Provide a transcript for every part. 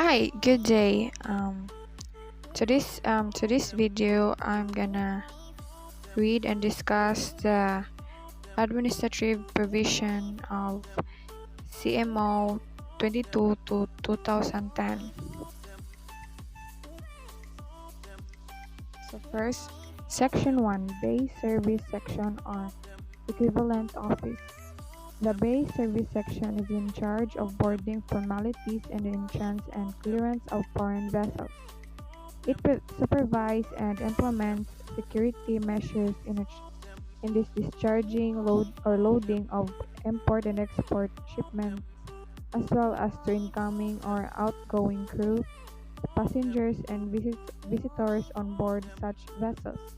Hi, good day. To this video, I'm gonna read and discuss the administrative provision of CMO 22 to 2010. So first, Section 1, Base Service Section or Equivalent Office. The Base Service Section is in charge of boarding formalities and the entrance and clearance of foreign vessels. It supervises and implements security measures in this discharging, loading of import and export shipments, as well as to incoming or outgoing crew, passengers, and visitors on board such vessels.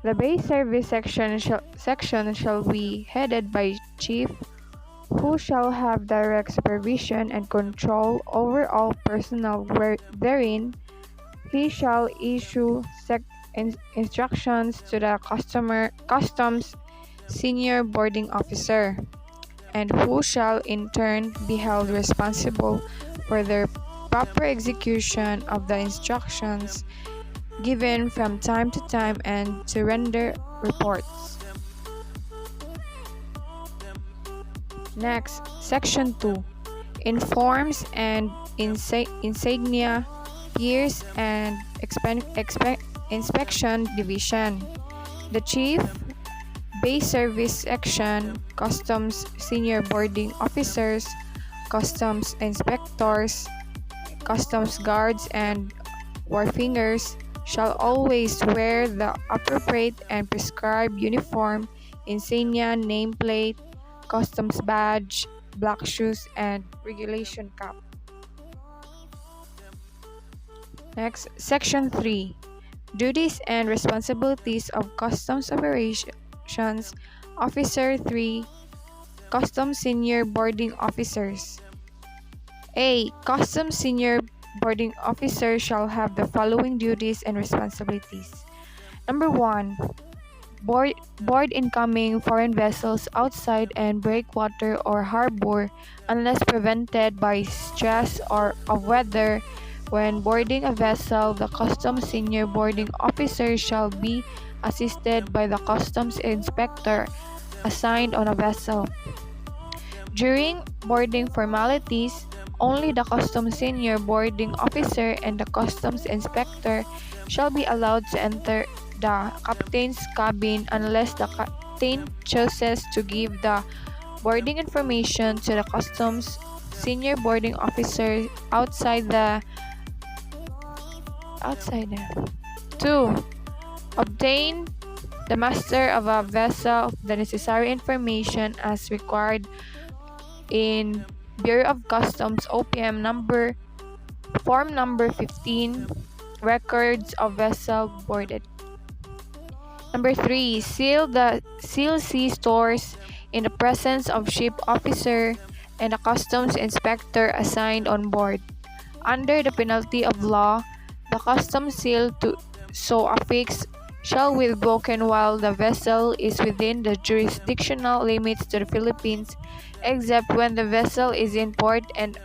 The base service section shall be headed by chief, who shall have direct supervision and control over all personnel therein. He shall issue instructions to the customs senior boarding officer, and who shall in turn be held responsible for the proper execution of the instructions given from time to time and to render reports. Next, Section 2. Informs and insignia Piers and Inspection Division. The Chief, Base Service Section, Customs Senior Boarding Officers, Customs Inspectors, Customs Guards, and Wharfingers shall always wear the appropriate and prescribed uniform, insignia, nameplate, customs badge, black shoes, and regulation cap. Next, Section 3. Duties and Responsibilities of Customs Operations Officer 3, Customs Senior Boarding Officers. A. Customs Senior Boarding Officer shall have the following duties and responsibilities. Number 1. Board incoming foreign vessels outside and breakwater or harbor unless prevented by stress or of weather. When boarding a vessel, the customs senior boarding officer shall be assisted by the customs inspector assigned on a vessel. During boarding formalities, only the customs senior boarding officer and the customs inspector shall be allowed to enter the captain's cabin unless the captain chooses to give the boarding information to the customs senior boarding officer outside the 2. Obtain the master of a vessel the necessary information as required in Bureau of Customs OPM Form number 15, Records of Vessel Boarded. Number 3. Seal sea stores in the presence of ship officer and the customs inspector assigned on board. Under the penalty of law, the customs seal so affixed shall be broken while the vessel is within the jurisdictional limits to the Philippines, except when the vessel is in port, and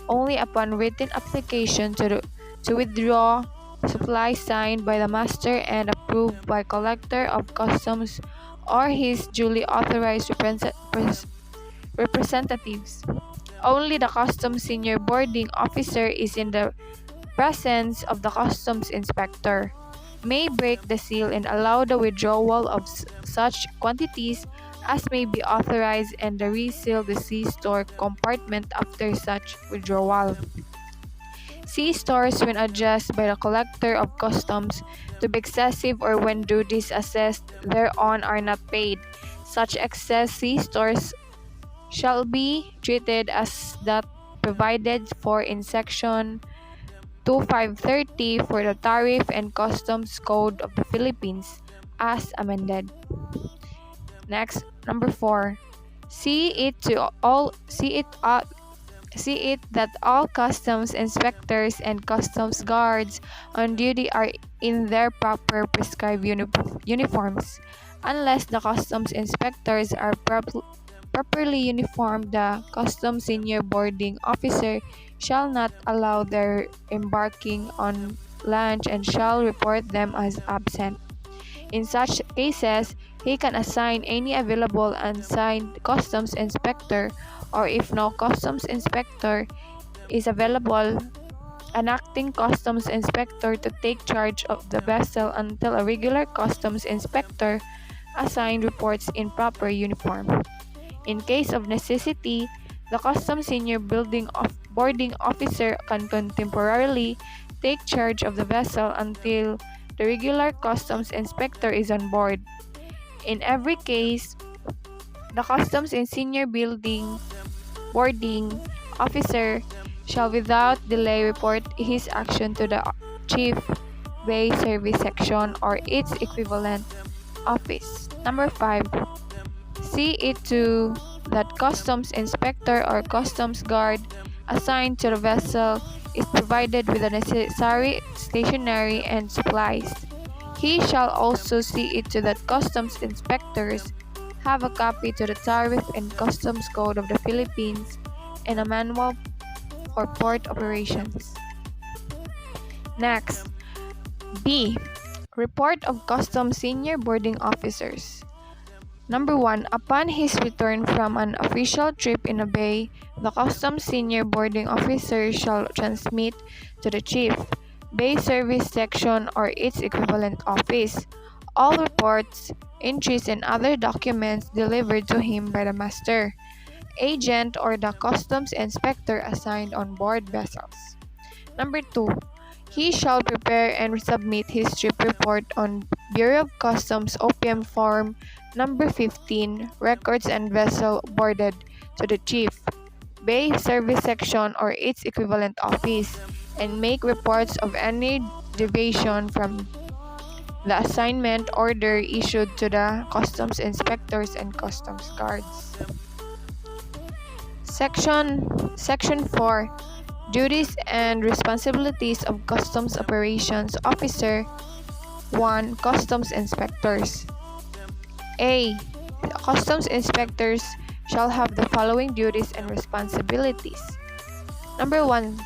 only upon written application to withdraw supply signed by the master and approved by collector of customs or his duly authorized representatives. Only the customs senior boarding officer is in the presence of the customs inspector, may break the seal and allow the withdrawal of such quantities as may be authorized and reseal the sea store compartment after such withdrawal. Sea stores when adjusted by the collector of customs to be excessive or when duties assessed thereon are not paid. Such excess sea stores shall be treated as that provided for in Section 2530 for the Tariff and Customs Code of the Philippines as amended. Next, number 4. See it that all customs inspectors and customs guards on duty are in their proper prescribed uniforms. Unless the customs inspectors are properly uniformed, the customs senior boarding officer shall not allow their embarking on land and shall report them as absent. In such cases, he can assign any available unsigned customs inspector, or if no customs inspector is available, an acting customs inspector to take charge of the vessel until a regular customs inspector assigned reports in proper uniform. In case of necessity, the customs senior boarding officer can temporarily take charge of the vessel until the regular customs inspector is on board. In every case, the customs and senior boarding officer shall without delay report his action to the Chief Bay Service Section or its equivalent office. Number 5. See it to that customs inspector or customs guard assigned to the vessel is provided with the necessary stationery and supplies. He shall also see it to that customs inspectors have a copy to the Tariff and Customs Code of the Philippines and a manual for port operations. Next, B. Report of Customs Senior Boarding Officers. Number 1. Upon his return from an official trip in a bay, the Customs Senior Boarding Officer shall transmit to the Chief Bay Service Section or its equivalent office all reports, entries, and other documents delivered to him by the master, agent, or the customs inspector assigned on board vessels. Number 2. He shall prepare and submit his trip report on Bureau of Customs OPM Form Number 15, Records and Vessel Boarded, to the Chief Bay Service Section or its equivalent office, and make reports of any deviation from the assignment order issued to the customs inspectors and customs guards. Section 4. Duties and responsibilities of Customs Operations Officer. 1. Customs Inspectors. A. Customs inspectors shall have the following duties and responsibilities. Number 1.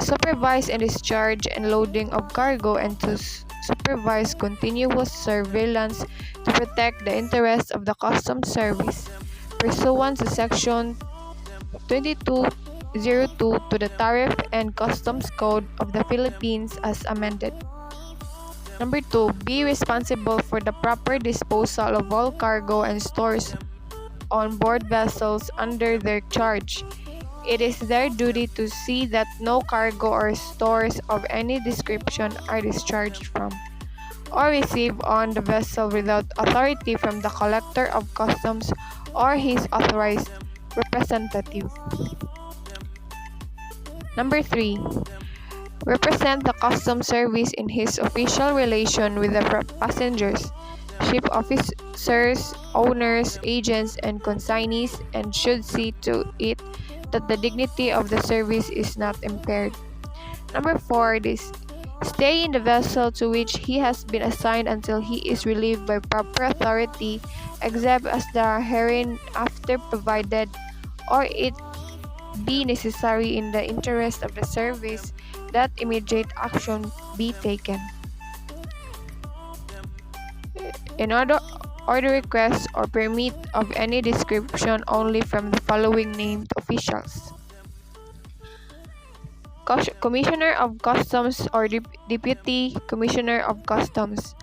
Supervise and discharge and loading of cargo and to supervise continuous surveillance to protect the interests of the Customs Service pursuant to Section 2202 to the Tariff and Customs Code of the Philippines as amended. Number 2. Be responsible for the proper disposal of all cargo and stores on board vessels under their charge. It is their duty to see that no cargo or stores of any description are discharged from or received on the vessel without authority from the Collector of Customs or his authorized representative. Number 3. Represent the Customs Service in his official relation with the passengers, ship officers, owners, agents, and consignees, and should see to it that the dignity of the service is not impaired. Number 4. Stay in the vessel to which he has been assigned until he is relieved by proper authority, except as the hereinafter provided, or it be necessary in the interest of the service that immediate action be taken. In order request or permit of any description only from the following named officials: Commissioner of Customs or Deputy Commissioner of Customs,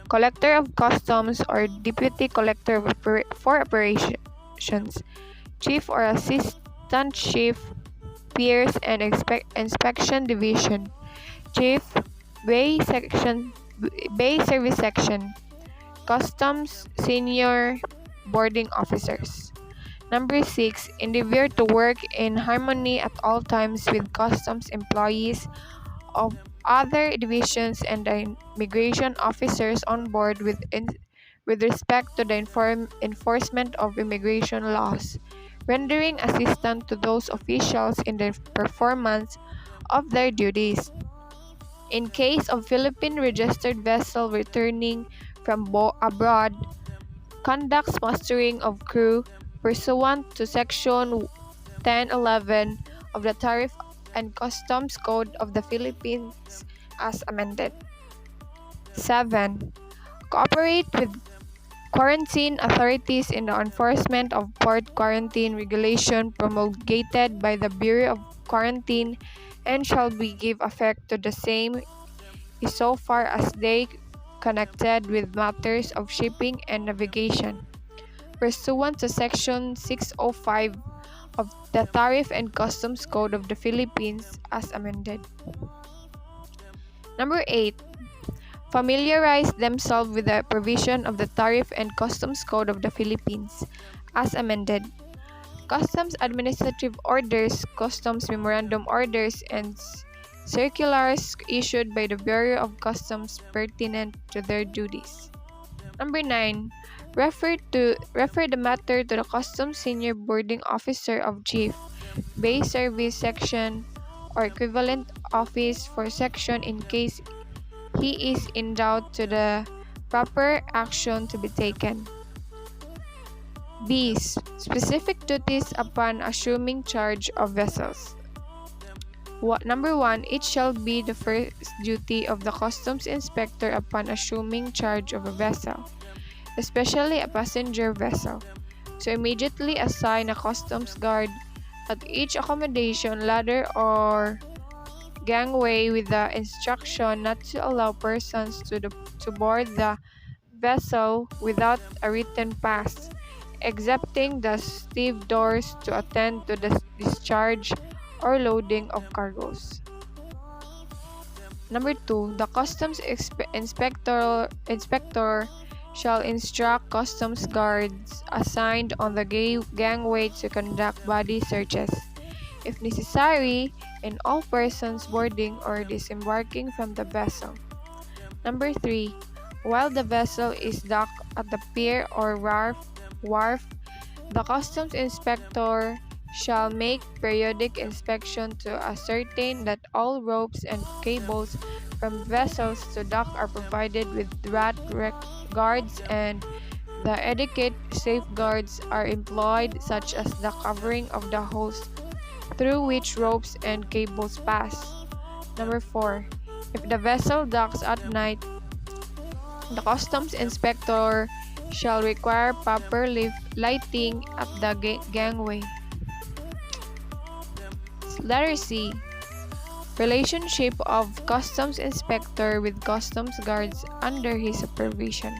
Collector of Customs or Deputy Collector for Operations, Chief or Assistant Chief, Piers and Inspection Division, Chief, Bay Service Section, Customs Senior Boarding Officers. Number 6. Endeavor to work in harmony at all times with customs employees of other divisions and the immigration officers on board with respect to the enforcement of immigration laws, rendering assistance to those officials in the performance of their duties. In case of Philippine registered vessel returning from abroad, conducts mustering of crew pursuant to Section 1011 of the Tariff and Customs Code of the Philippines as amended. 7. Cooperate with quarantine authorities in the enforcement of port quarantine regulation promulgated by the Bureau of Quarantine and shall be give effect to the same so far as they connected with matters of shipping and navigation, pursuant to Section 605 of the Tariff and Customs Code of the Philippines as amended. Number 8. Familiarize themselves with the provision of the Tariff and Customs Code of the Philippines as amended. Customs administrative orders, customs memorandum orders, and circulars issued by the Bureau of Customs pertinent to their duties. Number 9. Refer the matter to the Customs Senior Boarding Officer of Chief, Bay Service Section, or equivalent office for section in case he is in doubt to the proper action to be taken. B. Specific duties upon assuming charge of vessels. Number 1. It shall be the first duty of the customs inspector upon assuming charge of a vessel, especially a passenger vessel, to immediately assign a customs guard at each accommodation ladder or gangway with the instruction not to allow persons to board the vessel without a written pass, excepting the stevedores to attend to the discharge or loading of cargoes. Number 2. The customs inspector shall instruct customs guards assigned on the gangway to conduct body searches, if necessary, in all persons boarding or disembarking from the vessel. Number 3. While the vessel is docked at the pier or wharf, the customs inspector shall make periodic inspection to ascertain that all ropes and cables from vessels to dock are provided with rat guards and the adequate safeguards are employed, such as the covering of the hose through which ropes and cables pass. Number 4. If the vessel docks at night, the customs inspector shall require proper lighting at the gangway. Letter C. Relationship of customs inspector with customs guards under his supervision.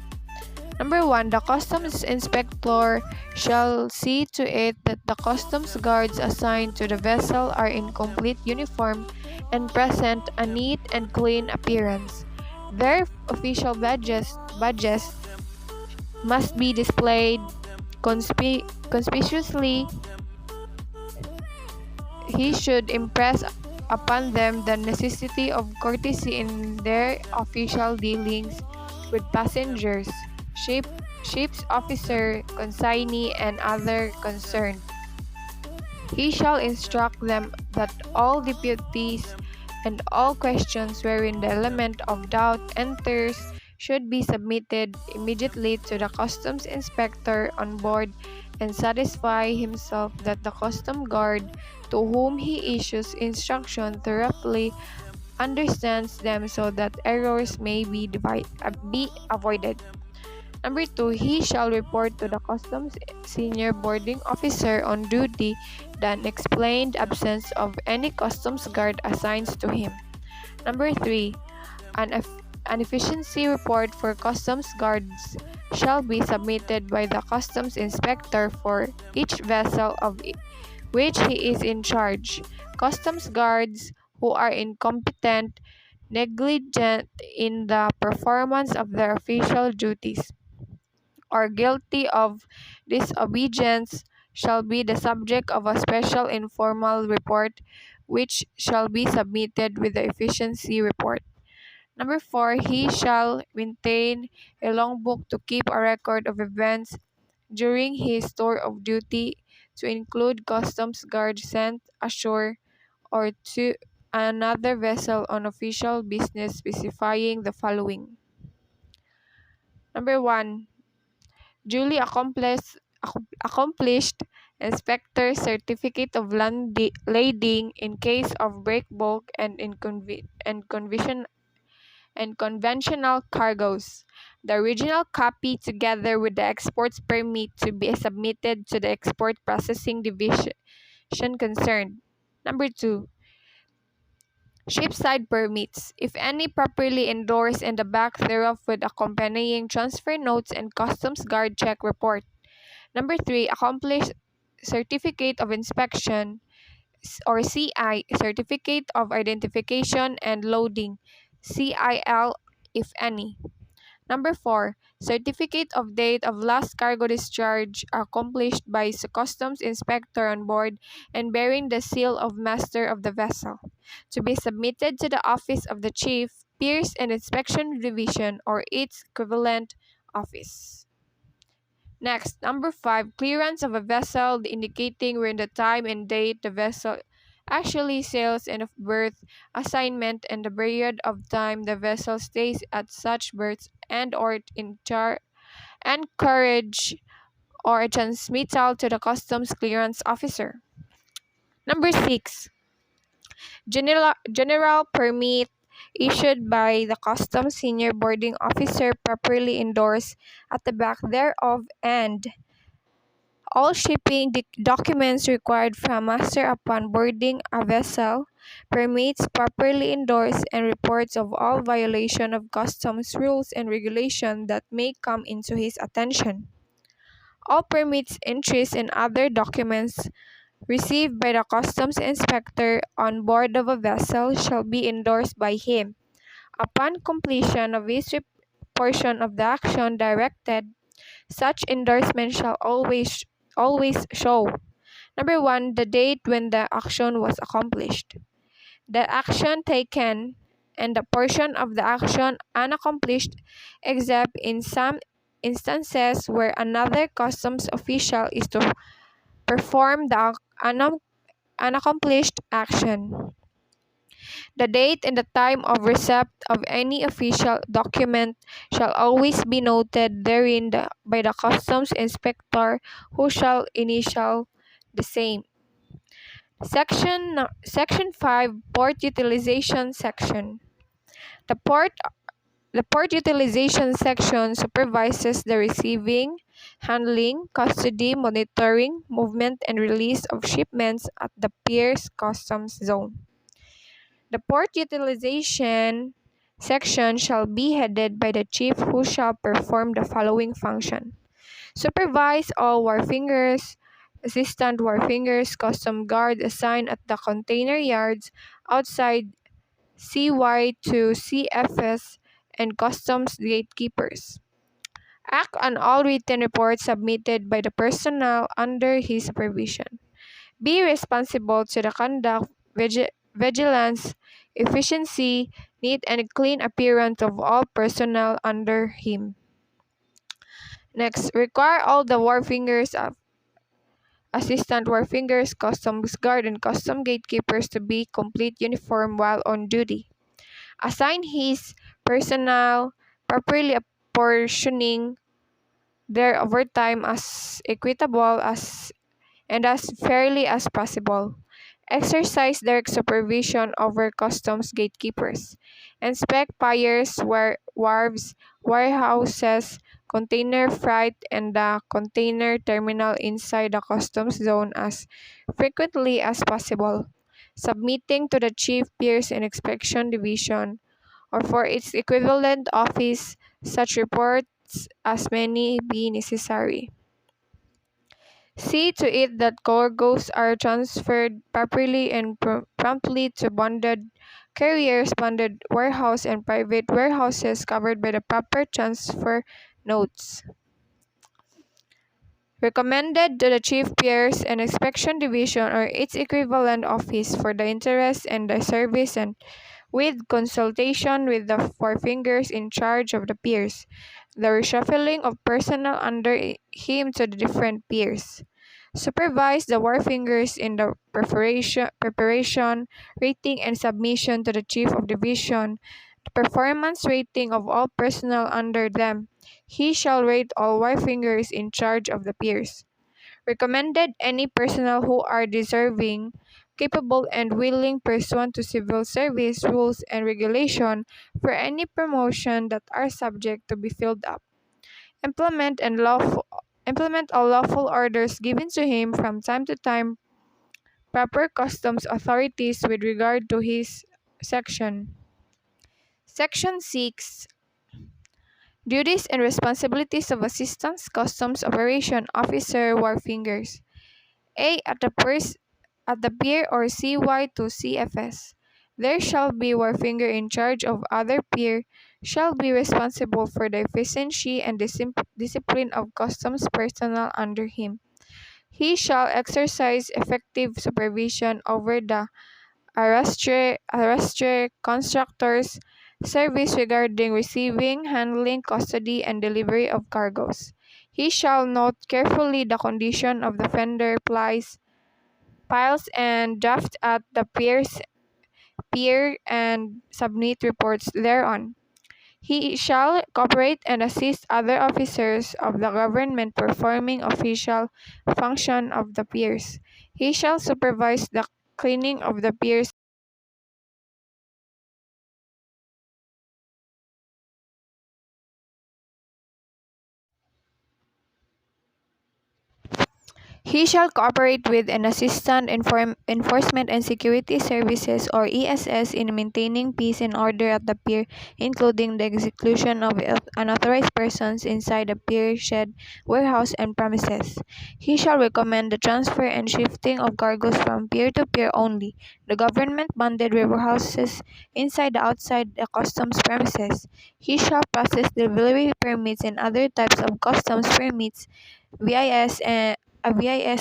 Number 1. The customs inspector shall see to it that the customs guards assigned to the vessel are in complete uniform and present a neat and clean appearance. Their official badges must be displayed conspicuously. He should impress upon them the necessity of courtesy in their official dealings with passengers, ship's officer, consignee, and other concerned. He shall instruct them that all deputies and all questions wherein the element of doubt enters should be submitted immediately to the customs inspector on board and satisfy himself that the custom guard to whom he issues instruction thoroughly understands them so that errors may be avoided. Number 2. He shall report to the customs senior boarding officer on duty the unexplained absence of any customs guard assigned to him. Number 3. An efficiency report for customs guards shall be submitted by the customs inspector for each vessel of which he is in charge. Customs guards who are incompetent, negligent in the performance of their official duties, or guilty of disobedience shall be the subject of a special informal report which shall be submitted with the efficiency report. Number 4. He shall maintain a logbook to keep a record of events during his tour of duty, to include customs guard sent ashore or to another vessel on official business, specifying the following. Number 1. Duly accomplished Inspector certificate of lading in case of break bulk and conventional cargoes. The original copy together with the export's permit to be submitted to the export processing division concerned. Number 2. Shipside permits, if any, properly endorsed, and the back thereof with accompanying transfer notes and customs guard check report. Number 3. Accomplished certificate of inspection or CI, certificate of identification and loading, CIL, if any. Number 4. Certificate of date of last cargo discharge accomplished by customs inspector on board and bearing the seal of master of the vessel, to be submitted to the office of the chief, Pierce and Inspection Division or its equivalent office. Next, number 5. Clearance of a vessel indicating when the time and date the vessel actually sails and of berth assignment and the period of time the vessel stays at such berths and or encourage or a transmittal to the customs clearance officer. Number 6. General permit issued by the customs senior boarding officer properly endorsed at the back thereof, and all shipping documents required from master upon boarding a vessel, permits properly endorsed, and reports of all violation of customs rules and regulation that may come into his attention. All permits, entries, and other documents received by the customs inspector on board of a vessel shall be endorsed by him. Upon completion of his portion of the action directed, such endorsement shall always show: Number 1. The date when the action was accomplished, the action taken, and the portion of the action unaccomplished, except in some instances where another customs official is to perform the unaccomplished action. The date and the time of receipt of any official document shall always be noted therein by the customs inspector, who shall initial the same. Section 5, Port Utilization Section. The port utilization section supervises the receiving, handling, custody, monitoring, movement, and release of shipments at the Pierce Customs Zone. The port utilization section shall be headed by the chief, who shall perform the following function: supervise all wharfingers, assistant wharfingers, custom guard assigned at the container yards outside CY to CFS, and customs gatekeepers. Act on all written reports submitted by the personnel under his supervision. Be responsible to the conduct, vigilance, efficiency, neat and clean appearance of all personnel under him. Next, require all the wharfingers, assistant wharfingers, customs guard, and custom gatekeepers to be complete uniform while on duty. Assign his personnel, properly apportioning their overtime as equitable and as fairly as possible. Exercise direct supervision over customs gatekeepers. Inspect piers, wharves, warehouses, container freight, and the container terminal inside the customs zone as frequently as possible, submitting to the Chief Piers and Inspection Division or for its equivalent office such reports as may be necessary. See to it that cargoes are transferred properly and promptly to bonded carriers, bonded warehouse, and private warehouses covered by the proper transfer notes. Recommended to the Chief Piers and Inspection Division or its equivalent office for the interest and the service, and with consultation with the forefingers in charge of the piers, the reshuffling of personnel under him to the different piers. Supervise the wharfingers in the preparation, rating, and submission to the Chief of Division, the performance rating of all personnel under them. He shall rate all wharfingers in charge of the piers. Recommended any personnel who are deserving, capable, and willing pursuant to civil service rules and regulation for any promotion that are subject to be filled up. Implement all lawful orders given to him from time to time proper customs authorities with regard to his section. Section 6. Duties and responsibilities of Assistant Customs Operation Officer Wharfingers. A. At the pier or CY to CFS. There shall be wharfinger in charge of other pier, shall be responsible for the efficiency and discipline of customs personnel under him. He shall exercise effective supervision over the arrastre constructors, service regarding receiving, handling, custody, and delivery of cargoes. He shall note carefully the condition of the fender piles and draft at the pier and submit reports thereon. He shall cooperate and assist other officers of the government performing official function of the piers. He shall supervise the cleaning of the piers. He shall cooperate with and assist Enforcement and Security Services or ESS in maintaining peace and order at the pier, including the execution of unauthorized persons inside the pier, shed, warehouse, and premises. He shall recommend the transfer and shifting of cargoes from pier to pier only, the government-bonded warehouses inside and outside the customs premises. He shall process delivery permits and other types of customs permits, VIS,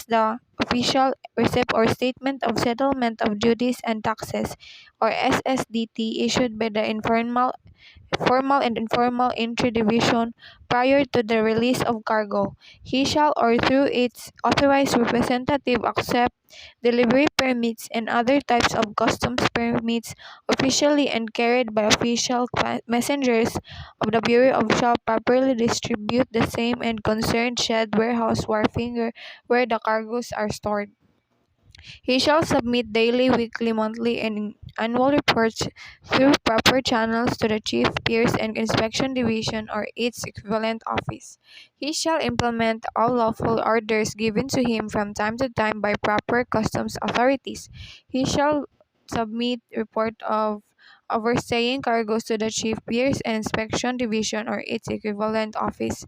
the official receipt or statement of settlement of duties and taxes, or SSDT, issued by the formal and informal entry division prior to the release of cargo. He shall or through its authorized representative accept delivery permits and other types of customs permits officially and carried by official messengers of the Bureau of shall properly distribute the same and concerned shed, warehouse, wharfinger where the cargoes are stored. He shall submit daily, weekly, monthly, and annual reports through proper channels to the Chief Piers and Inspection Division or its equivalent office. He shall implement all lawful orders given to him from time to time by proper customs authorities. He shall submit report of overstaying cargoes to the Chief Piers and Inspection Division or its equivalent office,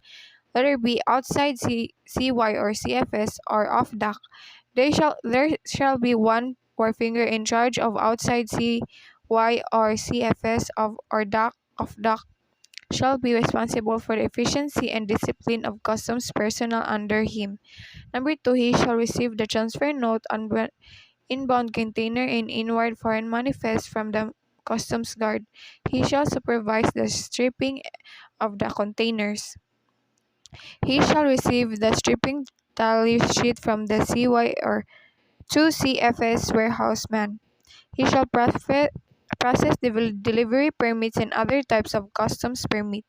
whether it be outside CY or CFS or off dock. There shall be one forefinger in charge of outside CY or CFS or dock of dock shall be responsible for the efficiency and discipline of customs personnel under him. Number 2, he shall receive the transfer note on inbound container and inward foreign manifest from the customs guard. He shall supervise the stripping of the containers. He shall receive the stripping tally sheet from the CY or 2 CFS warehouse man. He shall process delivery permits and other types of customs permit,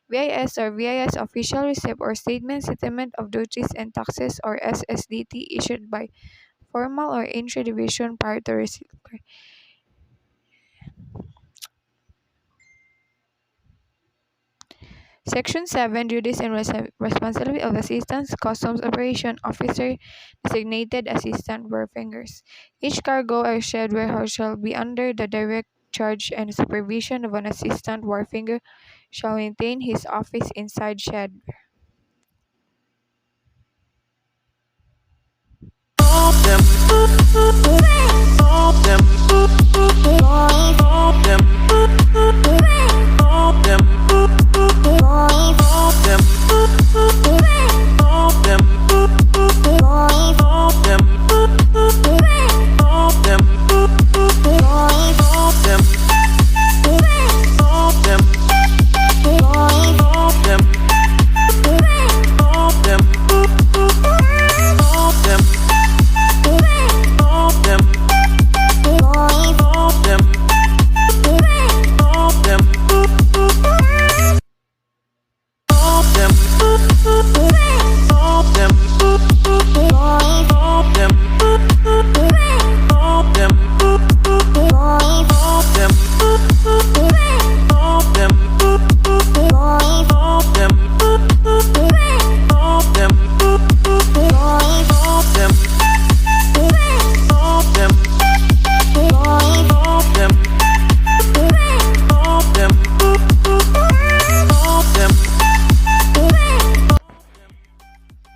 VIS or VIS official receipt or statement settlement of duties and taxes or SSDT issued by formal or entry division prior to receipt. Section 7. Duties and responsibility of Assistant Customs Operation Officer designated Assistant Wharfingers. Each cargo or shed warehouse shall be under the direct charge and supervision of an Assistant Wharfinger shall maintain his office inside shed.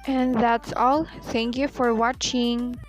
And that's all. Thank you for watching.